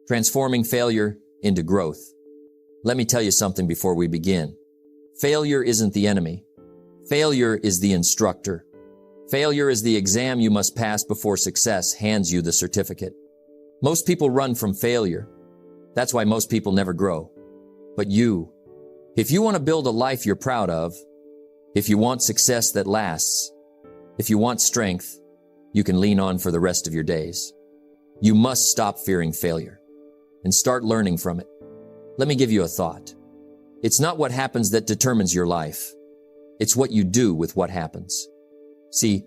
Transforming failure into growth. Let me tell you something before we begin. Failure isn't the enemy. Failure is the instructor. Failure is the exam you must pass before success hands you the certificate. Most people run from failure. That's why most people never grow. But if you want to build a life you're proud of, if you want success that lasts, if you want strength you can lean on for the rest of your days, you must stop fearing failure and start learning from it. Let me give you a thought. It's not what happens that determines your life. It's what you do with what happens. See,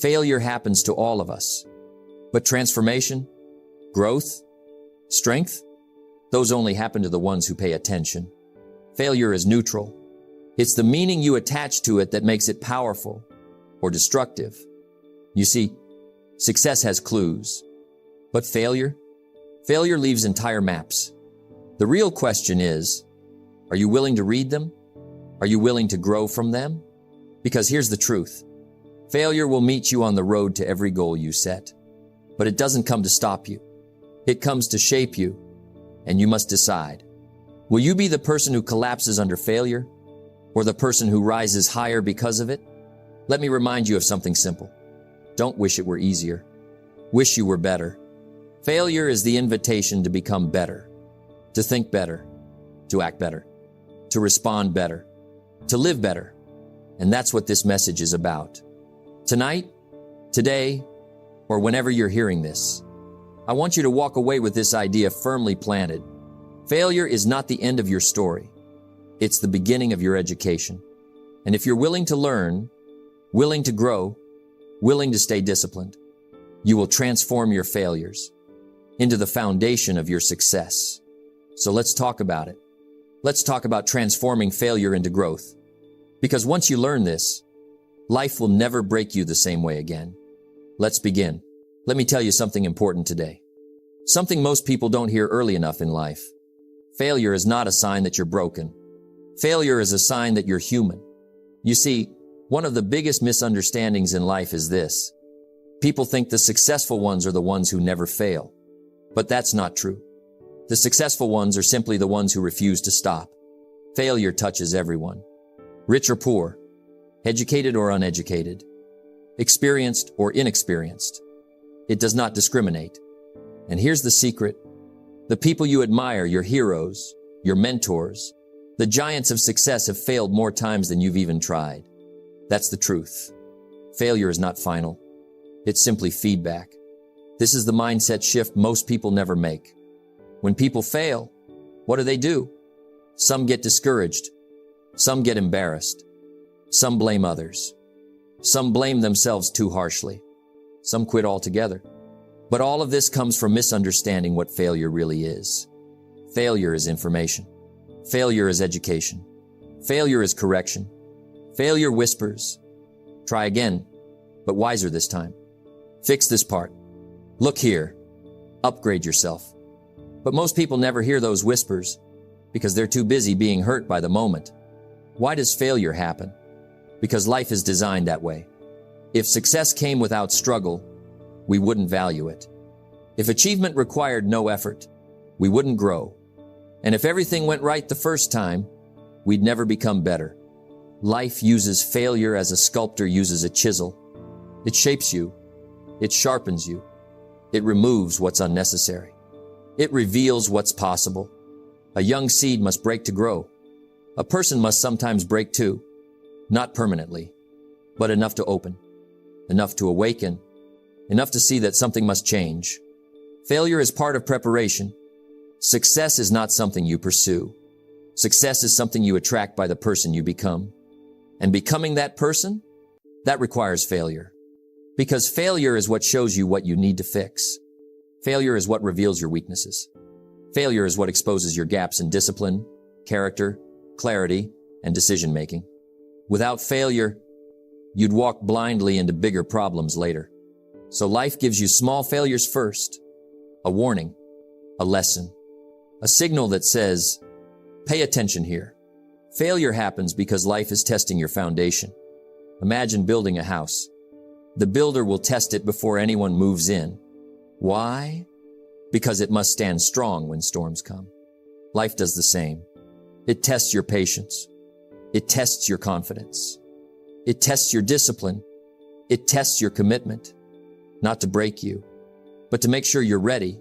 failure happens to all of us. But transformation, growth, strength, those only happen to the ones who pay attention. Failure is neutral. It's the meaning you attach to it that makes it powerful or destructive. You see, success has clues, but failure leaves entire maps. The real question is, are you willing to read them? Are you willing to grow from them? Because here's the truth. Failure will meet you on the road to every goal you set. But it doesn't come to stop you. It comes to shape you. And you must decide. Will you be the person who collapses under failure? Or the person who rises higher because of it? Let me remind you of something simple. Don't wish it were easier. Wish you were better. Failure is the invitation to become better. To think better. To act better. To respond better. To live better. And that's what this message is about. Tonight, today, or whenever you're hearing this, I want you to walk away with this idea firmly planted. Failure is not the end of your story. It's the beginning of your education. And if you're willing to learn, willing to grow, willing to stay disciplined, you will transform your failures into the foundation of your success. So let's talk about it. Let's talk about transforming failure into growth. Because once you learn this, life will never break you the same way again. Let's begin. Let me tell you something important today. Something most people don't hear early enough in life. Failure is not a sign that you're broken. Failure is a sign that you're human. You see, one of the biggest misunderstandings in life is this. People think the successful ones are the ones who never fail. But that's not true. The successful ones are simply the ones who refuse to stop. Failure touches everyone. Rich or poor, educated or uneducated, experienced or inexperienced. It does not discriminate. And here's the secret. The people you admire, your heroes, your mentors, the giants of success have failed more times than you've even tried. That's the truth. Failure is not final. It's simply feedback. This is the mindset shift most people never make. When people fail, what do? Some get discouraged. Some get embarrassed. Some blame others. Some blame themselves too harshly. Some quit altogether. But all of this comes from misunderstanding what failure really is. Failure is information. Failure is education. Failure is correction. Failure whispers, try again, but wiser this time. Fix this part. Look here. Upgrade yourself. But most people never hear those whispers because they're too busy being hurt by the moment. Why does failure happen? Because life is designed that way. If success came without struggle, we wouldn't value it. If achievement required no effort, we wouldn't grow. And if everything went right the first time, we'd never become better. Life uses failure as a sculptor uses a chisel. It shapes you. It sharpens you. It removes what's unnecessary. It reveals what's possible. A young seed must break to grow. A person must sometimes break too. Not permanently, but enough to open, enough to awaken, enough to see that something must change. Failure is part of preparation. Success is not something you pursue. Success is something you attract by the person you become. And becoming that person, that requires failure. Because failure is what shows you what you need to fix. Failure is what reveals your weaknesses. Failure is what exposes your gaps in discipline, character, clarity, and decision-making. Without failure, you'd walk blindly into bigger problems later. So life gives you small failures first. A warning, a lesson, a signal that says, pay attention here. Failure happens because life is testing your foundation. Imagine building a house. The builder will test it before anyone moves in. Why? Because it must stand strong when storms come. Life does the same. It tests your patience. It tests your confidence. It tests your discipline. It tests your commitment, not to break you, but to make sure you're ready.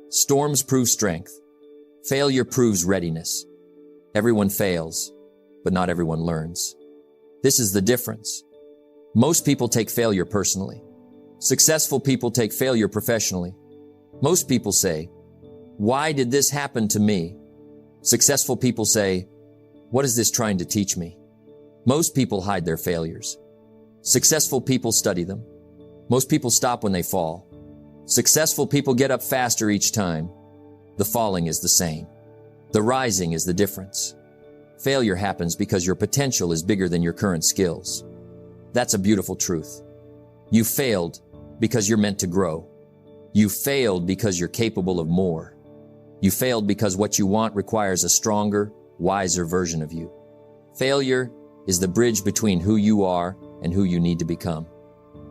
Storms prove strength. Failure proves readiness. Everyone fails, but not everyone learns. This is the difference. Most people take failure personally. Successful people take failure professionally. Most people say, "Why did this happen to me?" Successful people say, "What is this trying to teach me?" Most people hide their failures. Successful people study them. Most people stop when they fall. Successful people get up faster each time. The falling is the same. The rising is the difference. Failure happens because your potential is bigger than your current skills. That's a beautiful truth. You failed because you're meant to grow. You failed because you're capable of more. You failed because what you want requires a stronger, wiser version of you. Failure is the bridge between who you are and who you need to become.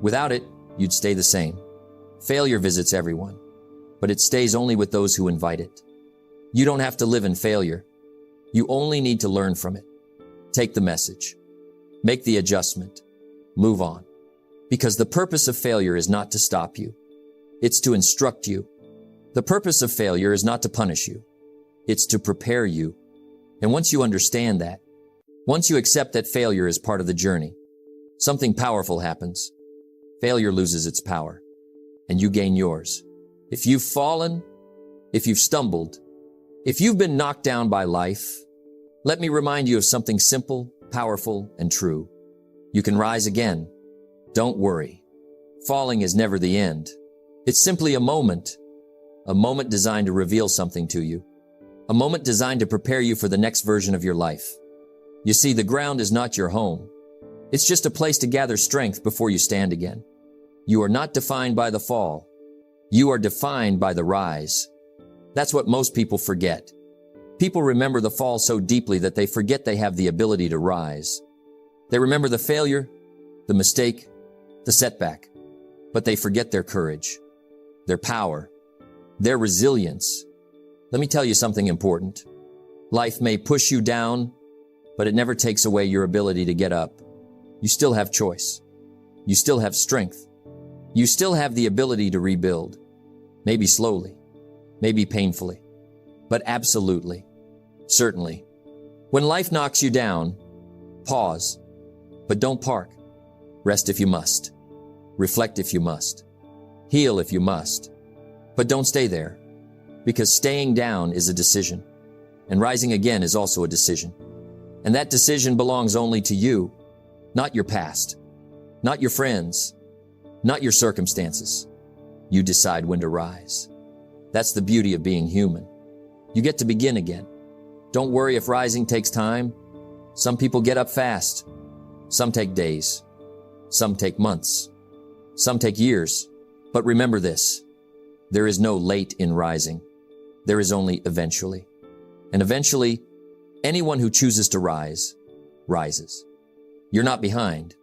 Without it, you'd stay the same. Failure visits everyone, but it stays only with those who invite it. You don't have to live in failure. You only need to learn from it. Take the message. Make the adjustment. Move on. Because the purpose of failure is not to stop you. It's to instruct you. The purpose of failure is not to punish you. It's to prepare you. And once you understand that, once you accept that failure is part of the journey, something powerful happens. Failure loses its power, and you gain yours. If you've fallen, if you've stumbled, if you've been knocked down by life, let me remind you of something simple, powerful, and true. You can rise again. Don't worry. Falling is never the end. It's simply a moment designed to reveal something to you, a moment designed to prepare you for the next version of your life. You see, the ground is not your home. It's just a place to gather strength before you stand again. You are not defined by the fall. You are defined by the rise. That's what most people forget. People remember the fall so deeply that they forget they have the ability to rise. They remember the failure, the mistake, the setback, but they forget their courage, their power, their resilience. Let me tell you something important. Life may push you down, but it never takes away your ability to get up. You still have choice. You still have strength. You still have the ability to rebuild. Maybe slowly, maybe painfully, but absolutely, certainly. When life knocks you down, pause, but don't park. Rest if you must. Reflect if you must. Heal if you must. But don't stay there, because staying down is a decision, and rising again is also a decision. And that decision belongs only to you, not your past, not your friends, not your circumstances. You decide when to rise. That's the beauty of being human. You get to begin again. Don't worry if rising takes time. Some people get up fast. Some take days. Some take months. Some take years. But remember this, there is no late in rising. There is only eventually. And eventually, anyone who chooses to rise, rises. You're not behind.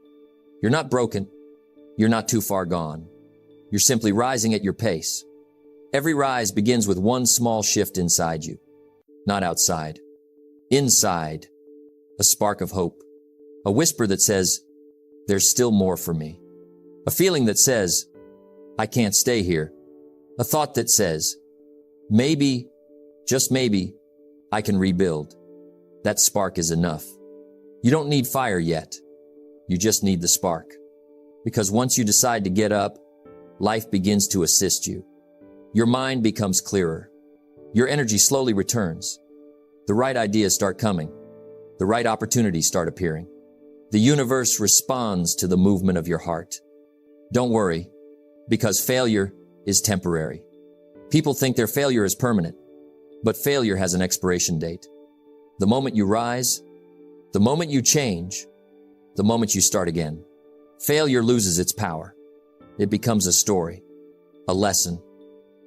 You're not broken. You're not too far gone. You're simply rising at your pace. Every rise begins with one small shift inside you, not outside. Inside, a spark of hope, a whisper that says, there's still more for me. A feeling that says, I can't stay here. A thought that says, maybe, just maybe, I can rebuild. That spark is enough. You don't need fire yet. You just need the spark. Because once you decide to get up, life begins to assist you. Your mind becomes clearer. Your energy slowly returns. The right ideas start coming. The right opportunities start appearing. The universe responds to the movement of your heart. Don't worry, because failure is temporary. People think their failure is permanent, but failure has an expiration date. The moment you rise, the moment you change, the moment you start again, failure loses its power. It becomes a story, a lesson,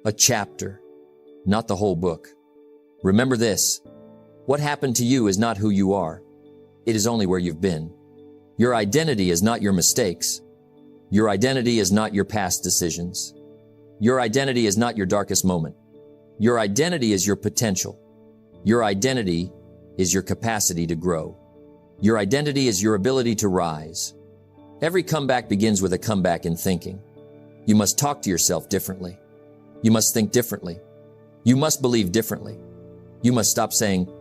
a chapter, not the whole book. Remember this, what happened to you is not who you are. It is only where you've been. Your identity is not your mistakes. Your identity is not your past decisions. Your identity is not your darkest moment. Your identity is your potential. Your identity is your capacity to grow. Your identity is your ability to rise. Every comeback begins with a comeback in thinking. You must talk to yourself differently. You must think differently. You must believe differently. You must stop saying,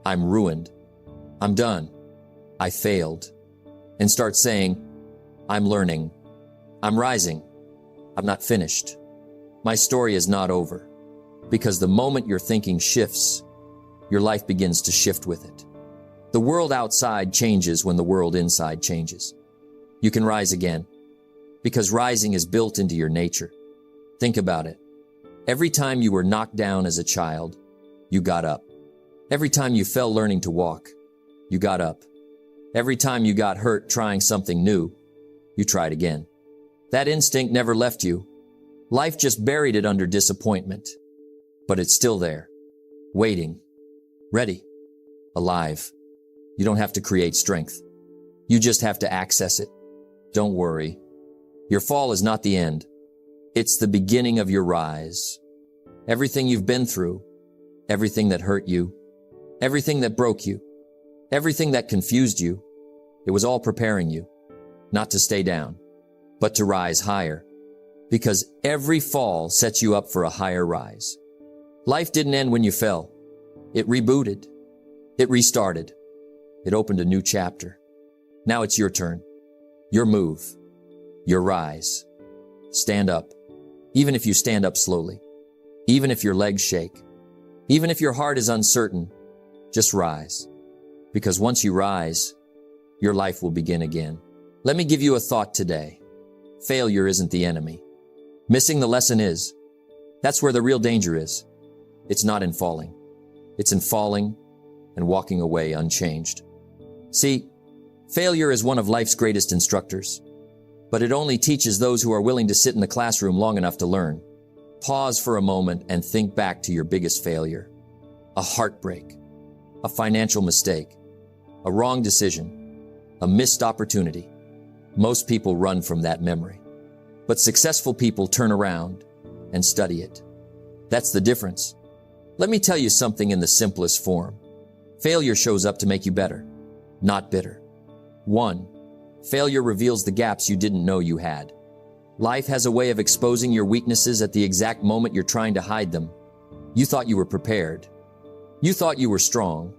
I'm ruined. I'm done. I failed. And start saying, I'm learning. I'm rising. I'm not finished. My story is not over. Because the moment your thinking shifts, your life begins to shift with it. The world outside changes when the world inside changes. You can rise again, because rising is built into your nature. Think about it. Every time you were knocked down as a child, you got up. Every time you fell learning to walk, you got up. Every time you got hurt trying something new, you tried again. That instinct never left you. Life just buried it under disappointment. But it's still there, waiting, ready, alive. You don't have to create strength. You just have to access it. Don't worry. Your fall is not the end. It's the beginning of your rise. Everything you've been through, everything that hurt you, everything that broke you, everything that confused you, it was all preparing you, not to stay down, but to rise higher. Because every fall sets you up for a higher rise. Life didn't end when you fell. It rebooted. It restarted. It opened a new chapter. Now it's your turn. Your move. Your rise. Stand up. Even if you stand up slowly. Even if your legs shake. Even if your heart is uncertain. Just rise. Because once you rise, your life will begin again. Let me give you a thought today. Failure isn't the enemy. Missing the lesson is. That's where the real danger is. It's not in falling. It's in falling and walking away unchanged. See, failure is one of life's greatest instructors, but it only teaches those who are willing to sit in the classroom long enough to learn. Pause for a moment and think back to your biggest failure. A heartbreak, a financial mistake, a wrong decision, a missed opportunity. Most people run from that memory, but successful people turn around and study it. That's the difference. Let me tell you something in the simplest form. Failure shows up to make you better, not bitter. 1. Failure reveals the gaps you didn't know you had. Life has a way of exposing your weaknesses at the exact moment you're trying to hide them. You thought you were prepared. You thought you were strong.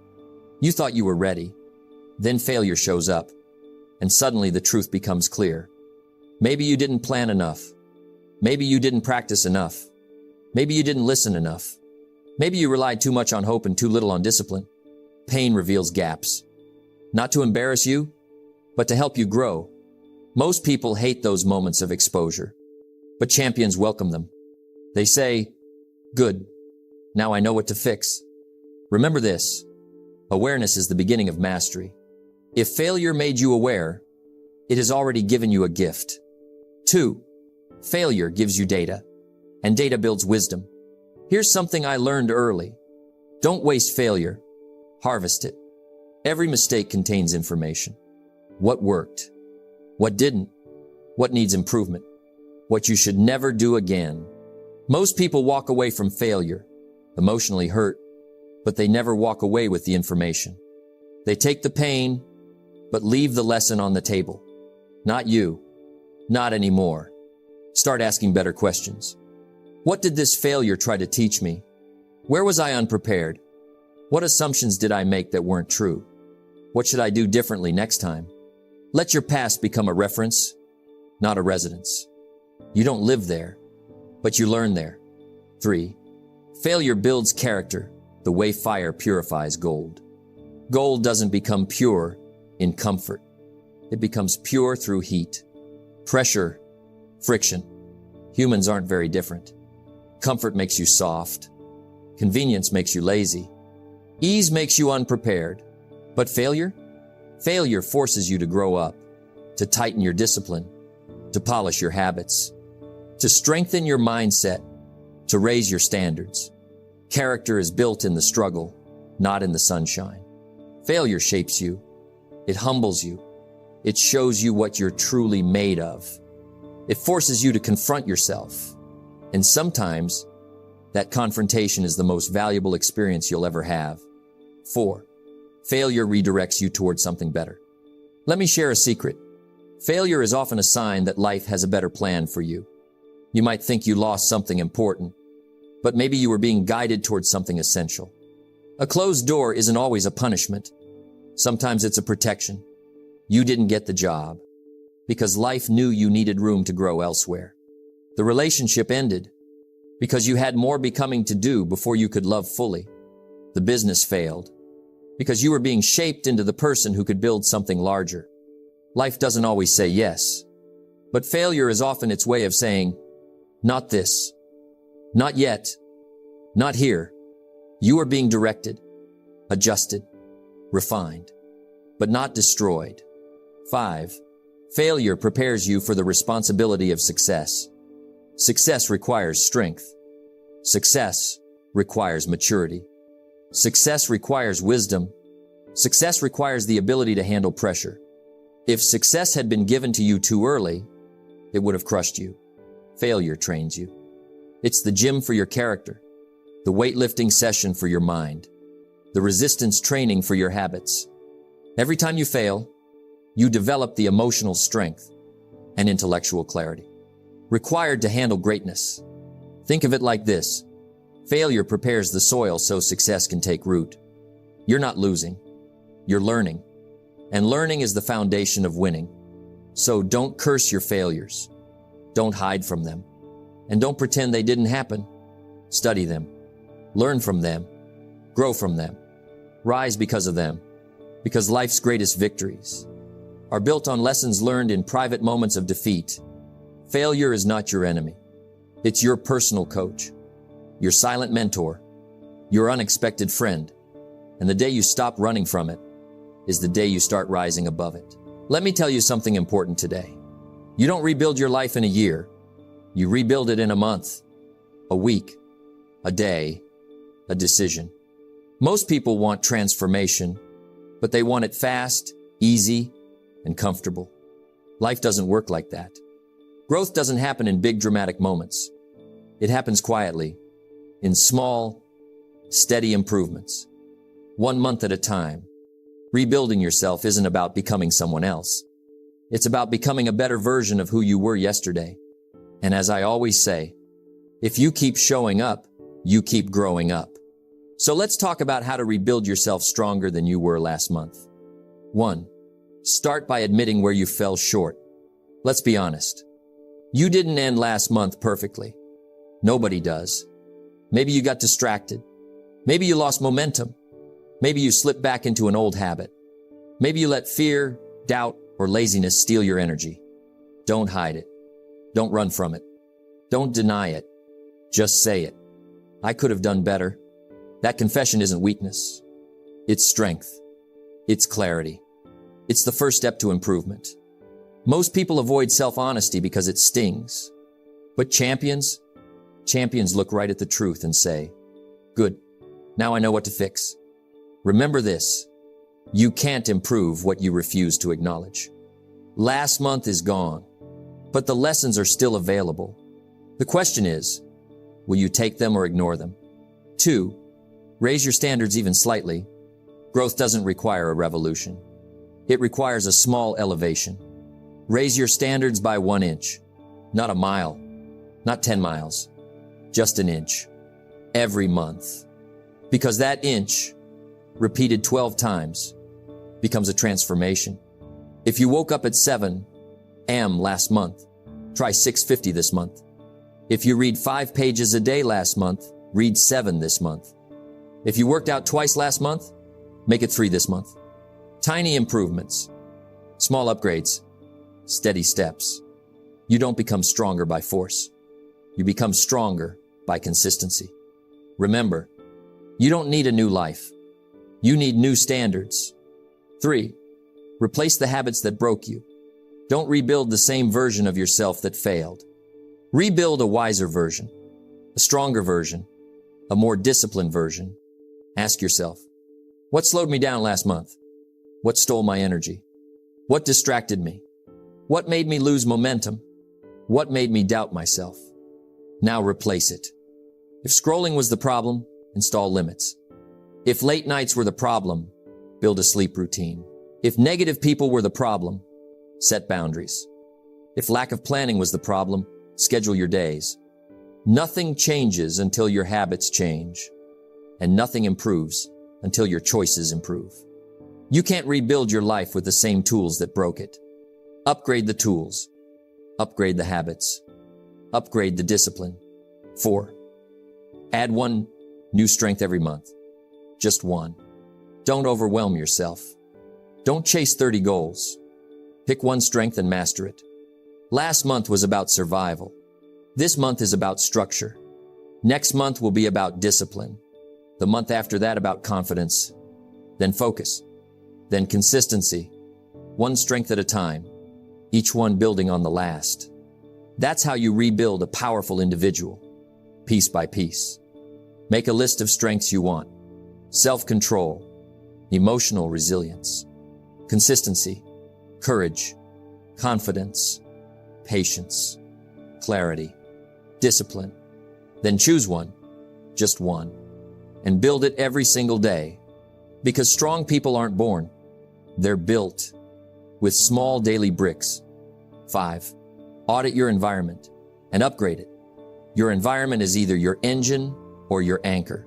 You thought you were ready. Then failure shows up, and suddenly the truth becomes clear. Maybe you didn't plan enough. Maybe you didn't practice enough. Maybe you didn't listen enough. Maybe you relied too much on hope and too little on discipline. Pain reveals gaps. Not to embarrass you, but to help you grow. Most people hate those moments of exposure, but champions welcome them. They say, good, now I know what to fix. Remember this, awareness is the beginning of mastery. If failure made you aware, it has already given you a gift. 2, failure gives you data, and data builds wisdom. Here's something I learned early. Don't waste failure. Harvest it. Every mistake contains information. What worked? What didn't? What needs improvement? What you should never do again. Most people walk away from failure, emotionally hurt, but they never walk away with the information. They take the pain, but leave the lesson on the table. Not you. Not anymore. Start asking better questions. What did this failure try to teach me? Where was I unprepared? What assumptions did I make that weren't true? What should I do differently next time? Let your past become a reference, not a residence. You don't live there, but you learn there. 3, failure builds character the way fire purifies gold. Gold doesn't become pure in comfort. It becomes pure through heat, pressure, friction. Humans aren't very different. Comfort makes you soft. Convenience makes you lazy. Ease makes you unprepared. But failure? Failure forces you to grow up, to tighten your discipline, to polish your habits, to strengthen your mindset, to raise your standards. Character is built in the struggle, not in the sunshine. Failure shapes you. It humbles you. It shows you what you're truly made of. It forces you to confront yourself. And sometimes that confrontation is the most valuable experience you'll ever have. 4. Failure redirects you towards something better. Let me share a secret. Failure is often a sign that life has a better plan for you. You might think you lost something important, but maybe you were being guided towards something essential. A closed door isn't always a punishment. Sometimes it's a protection. You didn't get the job because life knew you needed room to grow elsewhere. The relationship ended because you had more becoming to do before you could love fully. The business failed because you were being shaped into the person who could build something larger. Life doesn't always say yes, but failure is often its way of saying, not this, not yet, not here. You are being directed, adjusted, refined, but not destroyed. 5. Failure prepares you for the responsibility of success. Success requires strength. Success requires maturity. Success requires wisdom. Success requires the ability to handle pressure. If success had been given to you too early, it would have crushed you. Failure trains you. It's the gym for your character, the weightlifting session for your mind, the resistance training for your habits. Every time you fail, you develop the emotional strength and intellectual clarity required to handle greatness. Think of it like this. Failure prepares the soil so success can take root. You're not losing. You're learning. And learning is the foundation of winning. So don't curse your failures. Don't hide from them. And don't pretend they didn't happen. Study them. Learn from them. Grow from them. Rise because of them. Because life's greatest victories are built on lessons learned in private moments of defeat. Failure is not your enemy. It's your personal coach, your silent mentor, your unexpected friend. And the day you stop running from it is the day you start rising above it. Let me tell you something important today. You don't rebuild your life in a year. You rebuild it in a month, a week, a day, a decision. Most people want transformation, but they want it fast, easy, and comfortable. Life doesn't work like that. Growth doesn't happen in big dramatic moments. It happens quietly, in small, steady improvements. 1 month at a time. Rebuilding yourself isn't about becoming someone else. It's about becoming a better version of who you were yesterday. And as I always say, if you keep showing up, you keep growing up. So let's talk about how to rebuild yourself stronger than you were last month. 1. Start by admitting where you fell short. Let's be honest. You didn't end last month perfectly. Nobody does. Maybe you got distracted. Maybe you lost momentum. Maybe you slipped back into an old habit. Maybe you let fear, doubt, or laziness steal your energy. Don't hide it. Don't run from it. Don't deny it. Just say it. I could have done better. That confession isn't weakness. It's strength. It's clarity. It's the first step to improvement. Most people avoid self-honesty because it stings. But champions look right at the truth and say, good, now I know what to fix. Remember this, you can't improve what you refuse to acknowledge. Last month is gone, but the lessons are still available. The question is, will you take them or ignore them? 2, raise your standards even slightly. Growth doesn't require a revolution. It requires a small elevation. Raise your standards by 1 inch, not a mile, not 10 miles, just an inch, every month. Because that inch, repeated 12 times, becomes a transformation. If you woke up at 7 a.m. last month, try 6:50 this month. If you read 5 pages a day last month, read 7 this month. If you worked out twice last month, make it 3 this month. Tiny improvements, small upgrades, steady steps. You don't become stronger by force. You become stronger by consistency. Remember, you don't need a new life. You need new standards. 3, replace the habits that broke you. Don't rebuild the same version of yourself that failed. Rebuild a wiser version, a stronger version, a more disciplined version. Ask yourself, what slowed me down last month? What stole my energy? What distracted me? What made me lose momentum? What made me doubt myself? Now replace it. If scrolling was the problem, install limits. If late nights were the problem, build a sleep routine. If negative people were the problem, set boundaries. If lack of planning was the problem, schedule your days. Nothing changes until your habits change, and nothing improves until your choices improve. You can't rebuild your life with the same tools that broke it. Upgrade the tools. Upgrade the habits. Upgrade the discipline. 4. Add one new strength every month. Just one. Don't overwhelm yourself. Don't chase 30 goals. Pick one strength and master it. Last month was about survival. This month is about structure. Next month will be about discipline. The month after that about confidence. Then focus. Then consistency. One strength at a time. Each one building on the last. That's how you rebuild a powerful individual. Piece by piece. Make a list of strengths you want. Self-control. Emotional resilience. Consistency. Courage. Confidence. Patience. Clarity. Discipline. Then choose one. Just one. And build it every single day. Because strong people aren't born. They're built with small daily bricks. 5. Audit your environment and upgrade it. Your environment is either your engine or your anchor.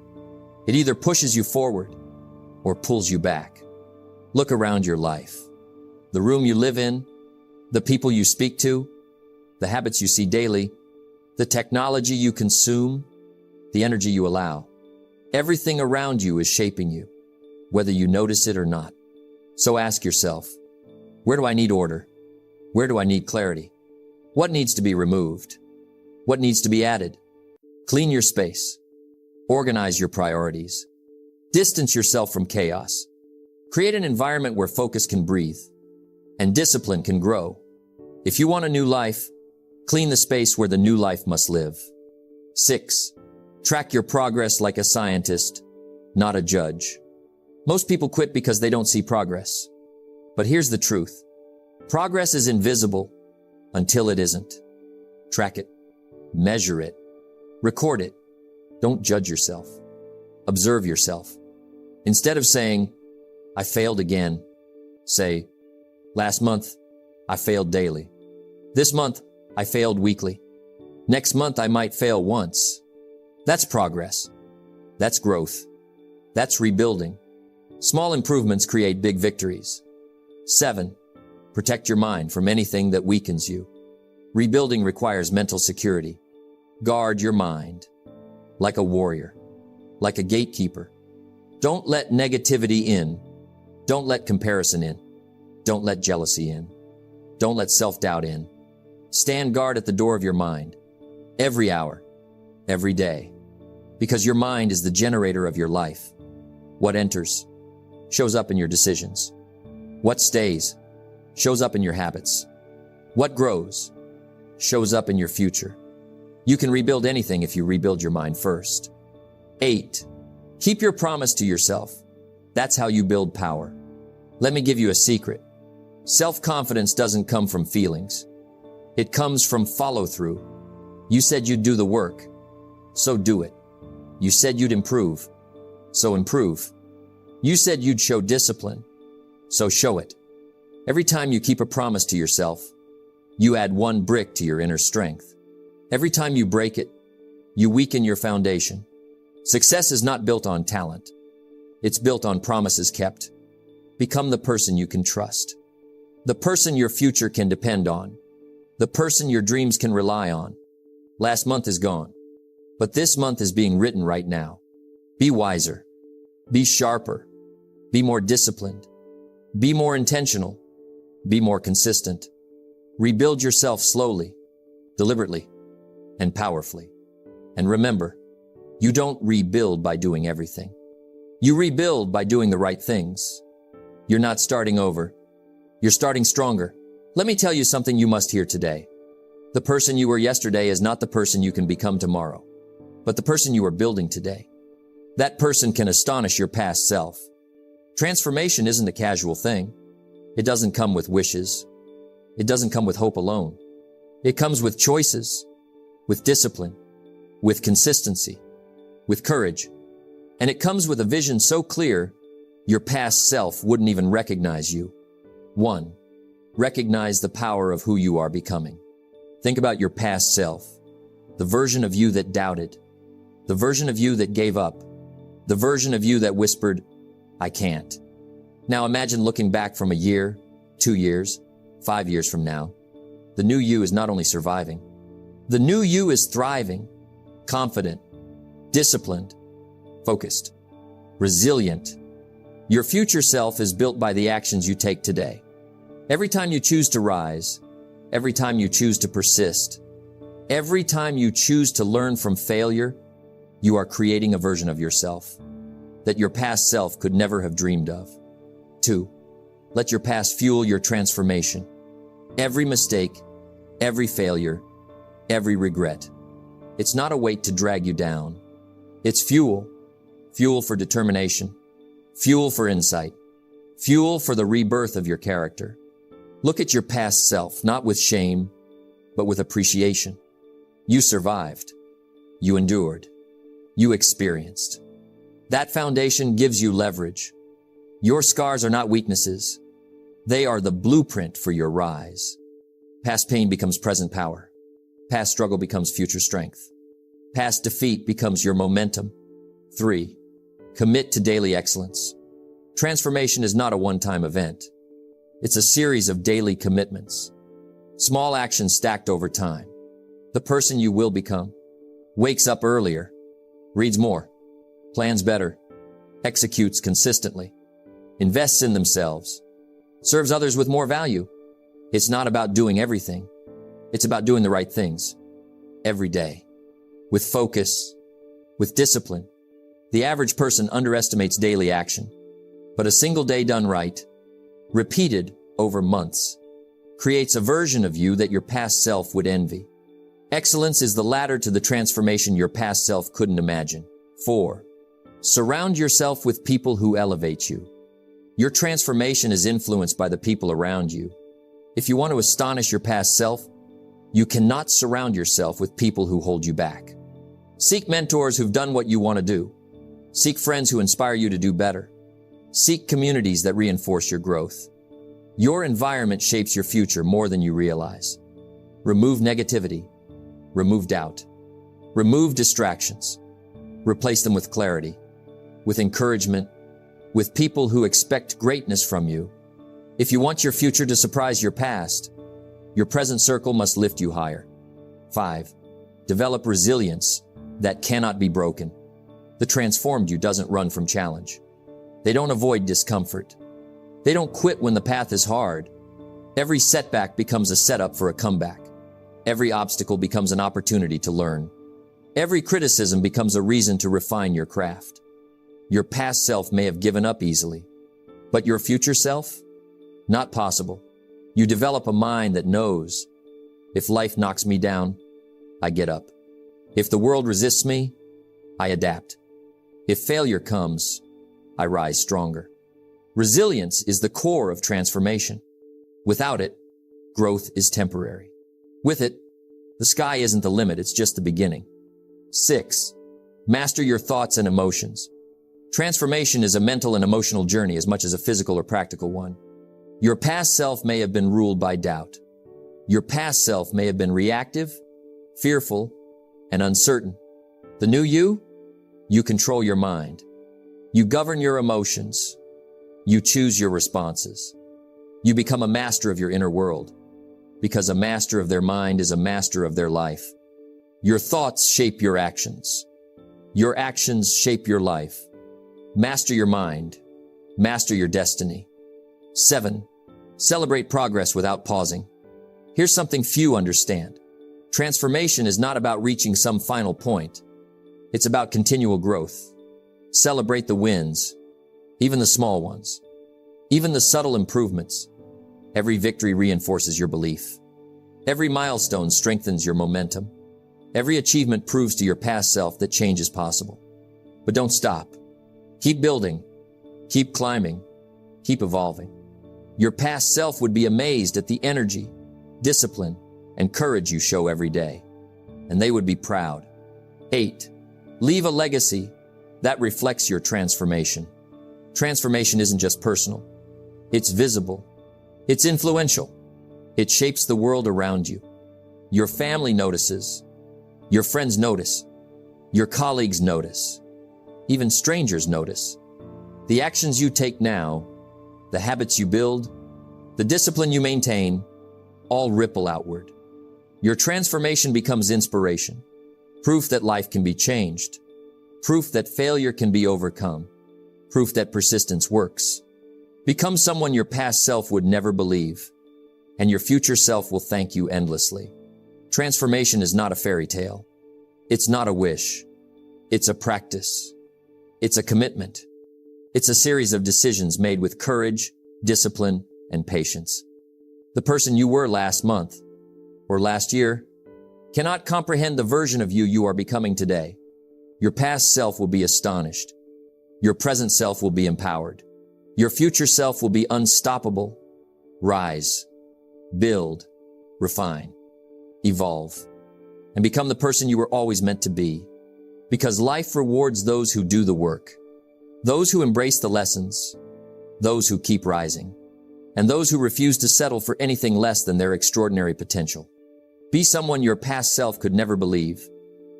It either pushes you forward or pulls you back. Look around your life. The room you live in, the people you speak to, the habits you see daily, the technology you consume, the energy you allow. Everything around you is shaping you, whether you notice it or not. So ask yourself, where do I need order? Where do I need clarity? What needs to be removed? What needs to be added? Clean your space. Organize your priorities. Distance yourself from chaos. Create an environment where focus can breathe and discipline can grow. If you want a new life, clean the space where the new life must live. 6. Track your progress like a scientist, not a judge. Most people quit because they don't see progress. But here's the truth. Progress is invisible until it isn't. Track it. Measure it. Record it. Don't judge yourself. Observe yourself. Instead of saying, I failed again, say, last month, I failed daily. This month, I failed weekly. Next month, I might fail once. That's progress. That's growth. That's rebuilding. Small improvements create big victories. 7. Protect your mind from anything that weakens you. Rebuilding requires mental security. Guard your mind like a warrior, like a gatekeeper. Don't let negativity in. Don't let comparison in. Don't let jealousy in. Don't let self-doubt in. Stand guard at the door of your mind, every hour, every day, because your mind is the generator of your life. What enters shows up in your decisions. What stays shows up in your habits. What grows shows up in your future. You can rebuild anything if you rebuild your mind first. 8. Keep your promise to yourself. That's how you build power. Let me give you a secret. Self-confidence doesn't come from feelings. It comes from follow-through. You said you'd do the work, so do it. You said you'd improve, so improve. You said you'd show discipline, so show it. Every time you keep a promise to yourself, you add one brick to your inner strength. Every time you break it, you weaken your foundation. Success is not built on talent. It's built on promises kept. Become the person you can trust. The person your future can depend on. The person your dreams can rely on. Last month is gone, but this month is being written right now. Be wiser. Be sharper. Be more disciplined. Be more intentional. Be more consistent. Rebuild yourself slowly, deliberately, and powerfully. And remember, you don't rebuild by doing everything. You rebuild by doing the right things. You're not starting over. You're starting stronger. Let me tell you something you must hear today. The person you were yesterday is not the person you can become tomorrow, but the person you are building today. That person can astonish your past self. Transformation isn't a casual thing. It doesn't come with wishes. It doesn't come with hope alone. It comes with choices, with discipline, with consistency, with courage. And it comes with a vision so clear, your past self wouldn't even recognize you. 1. Recognize the power of who you are becoming. Think about your past self, the version of you that doubted, the version of you that gave up, the version of you that whispered, I can't. Now imagine looking back from a year, 2 years, 5 years from now. The new you is not only surviving, the new you is thriving, confident, disciplined, focused, resilient. Your future self is built by the actions you take today. Every time you choose to rise, every time you choose to persist, every time you choose to learn from failure, you are creating a version of yourself that your past self could never have dreamed of. 2. Let your past fuel your transformation. Every mistake, every failure, every regret. It's not a weight to drag you down. It's fuel. Fuel for determination. Fuel for insight. Fuel for the rebirth of your character. Look at your past self, not with shame, but with appreciation. You survived. You endured. You experienced. That foundation gives you leverage. Your scars are not weaknesses. They are the blueprint for your rise. Past pain becomes present power. Past struggle becomes future strength. Past defeat becomes your momentum. 3. Commit to daily excellence. Transformation is not a one-time event. It's a series of daily commitments. Small actions stacked over time. The person you will become wakes up earlier, reads more, plans better, executes consistently, invests in themselves, serves others with more value. It's not about doing everything. It's about doing the right things every day, with focus, with discipline. The average person underestimates daily action, but a single day done right, repeated over months, creates a version of you that your past self would envy. Excellence is the ladder to the transformation your past self couldn't imagine. 4. Surround yourself with people who elevate you. Your transformation is influenced by the people around you. If you want to astonish your past self, you cannot surround yourself with people who hold you back. Seek mentors who've done what you want to do. Seek friends who inspire you to do better. Seek communities that reinforce your growth. Your environment shapes your future more than you realize. Remove negativity. Remove doubt. Remove distractions. Replace them with clarity, with encouragement, with people who expect greatness from you. If you want your future to surprise your past, your present circle must lift you higher. 5. Develop resilience that cannot be broken. The transformed you doesn't run from challenge. They don't avoid discomfort. They don't quit when the path is hard. Every setback becomes a setup for a comeback. Every obstacle becomes an opportunity to learn. Every criticism becomes a reason to refine your craft. Your past self may have given up easily, but your future self? Not possible. You develop a mind that knows, if life knocks me down, I get up. If the world resists me, I adapt. If failure comes, I rise stronger. Resilience is the core of transformation. Without it, growth is temporary. With it, the sky isn't the limit, it's just the beginning. 6. Master your thoughts and emotions. Transformation is a mental and emotional journey as much as a physical or practical one. Your past self may have been ruled by doubt. Your past self may have been reactive, fearful, and uncertain. The new you control your mind. You govern your emotions. You choose your responses. You become a master of your inner world, because a master of their mind is a master of their life. Your thoughts shape your actions. Your actions shape your life. Master your mind. Master your destiny. 7. Celebrate progress without pausing. Here's something few understand. Transformation is not about reaching some final point. It's about continual growth. Celebrate the wins, even the small ones, even the subtle improvements. Every victory reinforces your belief. Every milestone strengthens your momentum. Every achievement proves to your past self that change is possible. But don't stop. Keep building. Keep climbing. Keep evolving. Your past self would be amazed at the energy, discipline, and courage you show every day. And they would be proud. 8. Leave a legacy that reflects your transformation. Transformation isn't just personal. It's visible. It's influential. It shapes the world around you. Your family notices. Your friends notice. Your colleagues notice. Even strangers notice. The actions you take now, the habits you build, the discipline you maintain, all ripple outward. Your transformation becomes inspiration, proof that life can be changed, proof that failure can be overcome, proof that persistence works. Become someone your past self would never believe, and your future self will thank you endlessly. Transformation is not a fairy tale. It's not a wish. It's a practice. It's a commitment. It's a series of decisions made with courage, discipline, and patience. The person you were last month or last year cannot comprehend the version of you are becoming today. Your past self will be astonished. Your present self will be empowered. Your future self will be unstoppable. Rise, build, refine, evolve, and become the person you were always meant to be. Because life rewards those who do the work, those who embrace the lessons, those who keep rising, and those who refuse to settle for anything less than their extraordinary potential. Be someone your past self could never believe,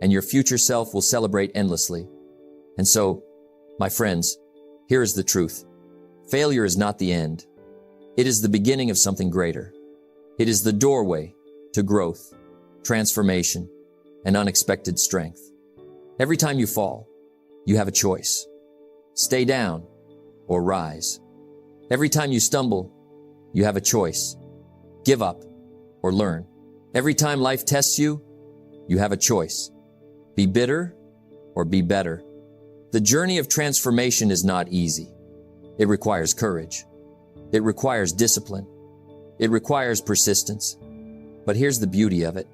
and your future self will celebrate endlessly. And so, my friends, here is the truth. Failure is not the end. It is the beginning of something greater. It is the doorway to growth, transformation, and unexpected strength. Every time you fall, you have a choice. Stay down or rise. Every time you stumble, you have a choice. Give up or learn. Every time life tests you, you have a choice. Be bitter or be better. The journey of transformation is not easy. It requires courage. It requires discipline. It requires persistence. But here's the beauty of it.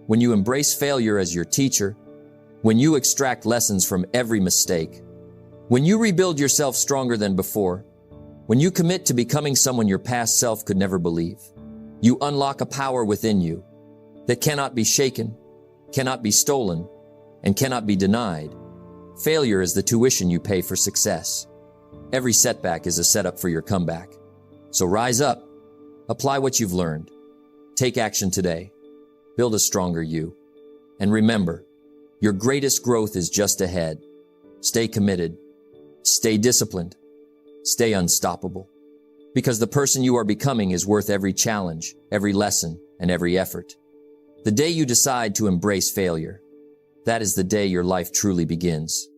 When you embrace failure as your teacher, when you extract lessons from every mistake, when you rebuild yourself stronger than before, when you commit to becoming someone your past self could never believe, you unlock a power within you that cannot be shaken, cannot be stolen, and cannot be denied. Failure is the tuition you pay for success. Every setback is a setup for your comeback. So rise up, apply what you've learned, take action today, build a stronger you, and remember, your greatest growth is just ahead. Stay committed, stay disciplined, stay unstoppable, because the person you are becoming is worth every challenge, every lesson, and every effort. The day you decide to embrace failure, that is the day your life truly begins.